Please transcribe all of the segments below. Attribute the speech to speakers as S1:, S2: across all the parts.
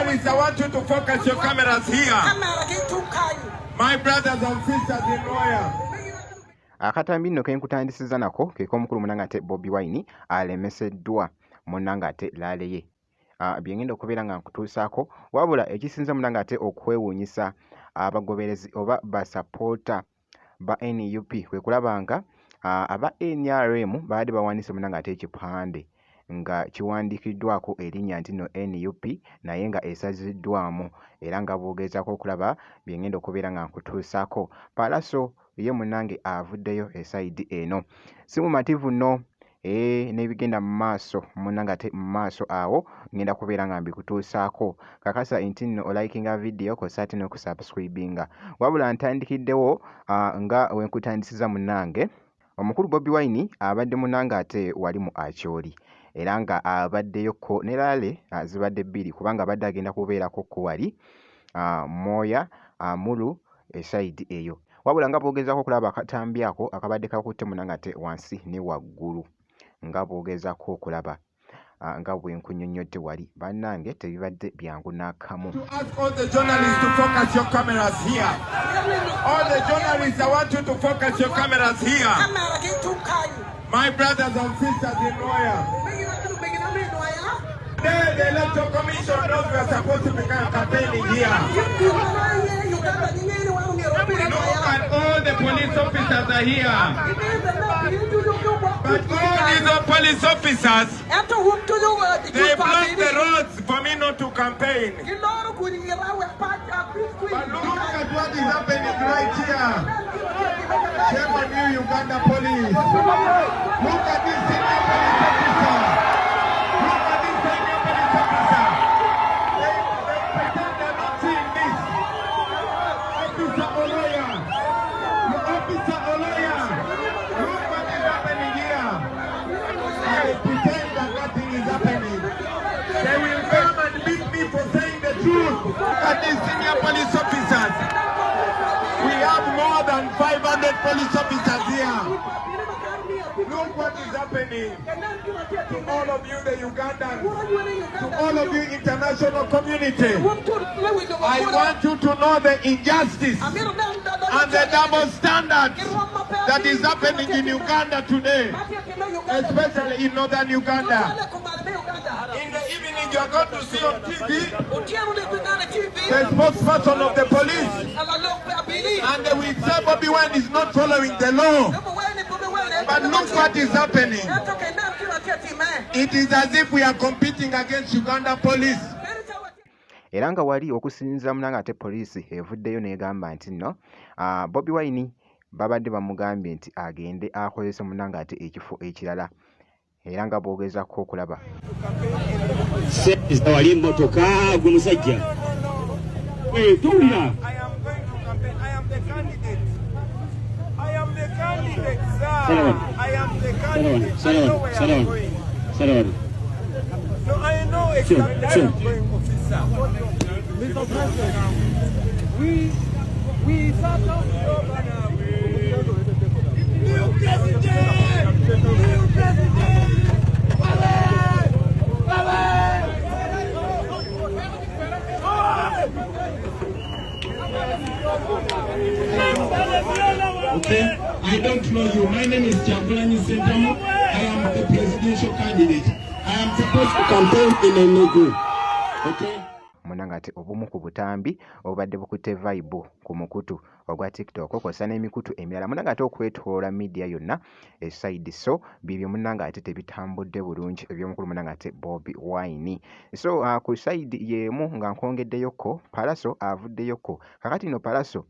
S1: journalists, I want you to focus your cameras here. My brothers and sisters in lawyer.
S2: Akatambi nno kenkutandisiza nako k'omukulu munnange ate Bobi Wine alemeseddwa munnange ate laale ye. Byengenda okubeera nga nkutuusaako wabula ekisinza munnange ate okwewuunyisa abagoberezi oba basapoota ba NUP kwe kulaba nga aba NRM baadde bawandiise munnange ate ekipande nga kiwandiikiddwako erinnya nti no NUP naye nga esaziddwamu era nga boogezaako okulaba byengenda okubeera nga nkutuusaako. Palaso ye munnange avuddeyo esayidi eno si mumativu nno n'ebigenda mu maaso munnange ate mu maaso awo ngenda kubeera nga mbikutuusaako. Kakasa nti nno olikinga video kosa ate n'okusubscribinga wabula ntandikiddewo nga wenkutandisiza munnange omukulu Bobi Wine abadde munnange ate wali mu Acholi era nga abaddeyoko ne laale zibadde bbiri kubanga abadde agenda kubeerako ko wali Moya Amulu esayidi eyo wabula nga boogezaako okulaba akatambi ako akabadde kakutte munnange ate wansi ne waggulu nga boogezaako okulaba nga bwenkunnyonnyodde wali bannange tebibadde byangu n'akamu.
S1: To ask all the journalists to focus your cameras here. All the journalists, I want you to focus your cameras here. My brothers and sisters in lawyer. The Electoral Commission knows we are supposed to be campaigning here. Look at all the police officers are here. But all these police officers, they block the roads for me not to campaign. But look at what is happening right here. Shame on you, Uganda police. Look at this senior police officer. Look at this senior police officer. They pretend they're not seeing this. Officer Oloya. Officer Oloya. Look what is happening here. They pretend that nothing is happening. They will come and beat me for saying the truth. Look at these senior police officers. We have more than 500 police officers here. Look what is happening to all of you, the Ugandans, to all of you, international community. I want you to know the injustice and the double standards that is happening in Uganda today, especially in northern Uganda. In the evening, you are going to see on TV the spokesperson of the police, and they will say Bobi Wine is not following the law. But look what is happening. It is as if we are competing against Uganda police.
S2: Era nga wali okusinziira munnange ate poliisi evuddeyo n'egamba nti nno Bobi Wine babadde bamugambye nti agende akozese munnange ate ekifo ekirala era nga boogezaako okulaba
S3: wali emmotoka gwe musajja tuwulira Salawan.
S1: No, I know exactly where I'm going, officer. Mr. President, we sat down New President! New President!
S4: Okay, I don't know you. My name is Chakulani Sentamu. I am the presidential candidate. I am supposed to campaign in a Enugu. Okay.
S2: Munnange ate obumu ku butambi obadde bukutte vibe ku mukutu ogwa TikTok okosa n'emikutu emirala munnange ate okwetoola media yonna eside so bibyo munnange ate tebitambudde bulungi ebyomukulu munnange ate Bobi Wine so ku side yemu nga nkongeddeyoko Palaso avuddeyoko kakati no Palaso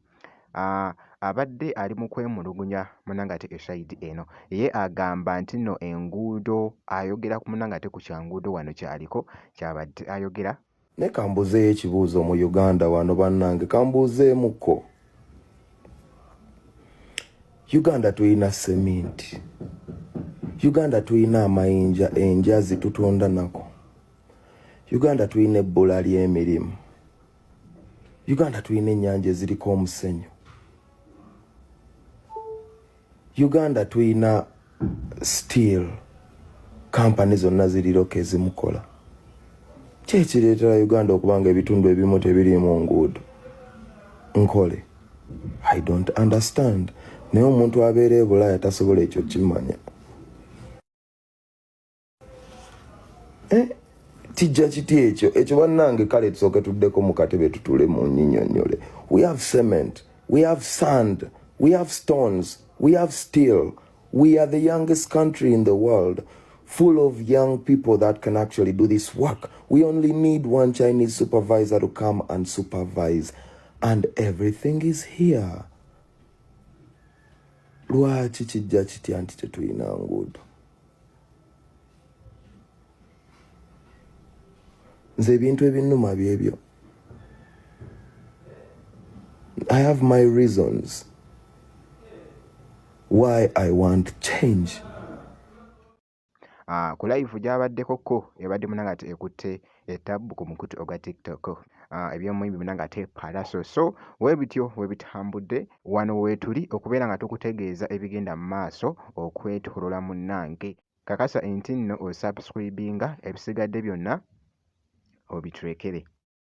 S2: abadde ali mu kwemulugunya munnange ate eside eno ye agamba nti nno enguudo ayogera ku munnange ate ku kyanguudo wano kyaliko kyabadde ayogera
S5: ne kambuzeeyo ekibuuzo mu Uganda wano bannange kambuzeemuko Uganda tuyina seminti Uganda tuyina amayinja enjazi tutunda nako Uganda tuyina ebbula ly'emirimu Uganda tuyina ennyanja eziriko omusenyu Uganda tuyina steel company zonna ziriroka ezimukola kyekireetera Uganda okubanga ebitundu ebimu tebirimu nguudo nkole. I don't understand. Naye omuntu abeera e Bulaaya tasobola ekyo kimanya. Kijja kiti ekyo bannange kale tusooke tuddeko mu katebe tutule mu nnyinyonnyole. We have cement, we have sand, we have stones, we have steel. We are the youngest country in the world, full of young people that can actually do this work. We only need one Chinese supervisor to come and supervise, and everything is here. Lwaki kijja kitya nti tetulina nguudo? Nze ebintu ebinnuma byebyo. I have my reasons why I want change.
S2: Ku live gy'abaddekoko ebadde munangate ekutte etabbu ku mukutu ogwa TikTok. Eby'omuyimbi munangate Palaso. So weebityo weebitambudde wano weetuli okubeera nga tukutegeeza ebigenda mu maaso okwetoolola munnange. Kakasa enti nno osubscribinga ebisigadde byonna obiturekere.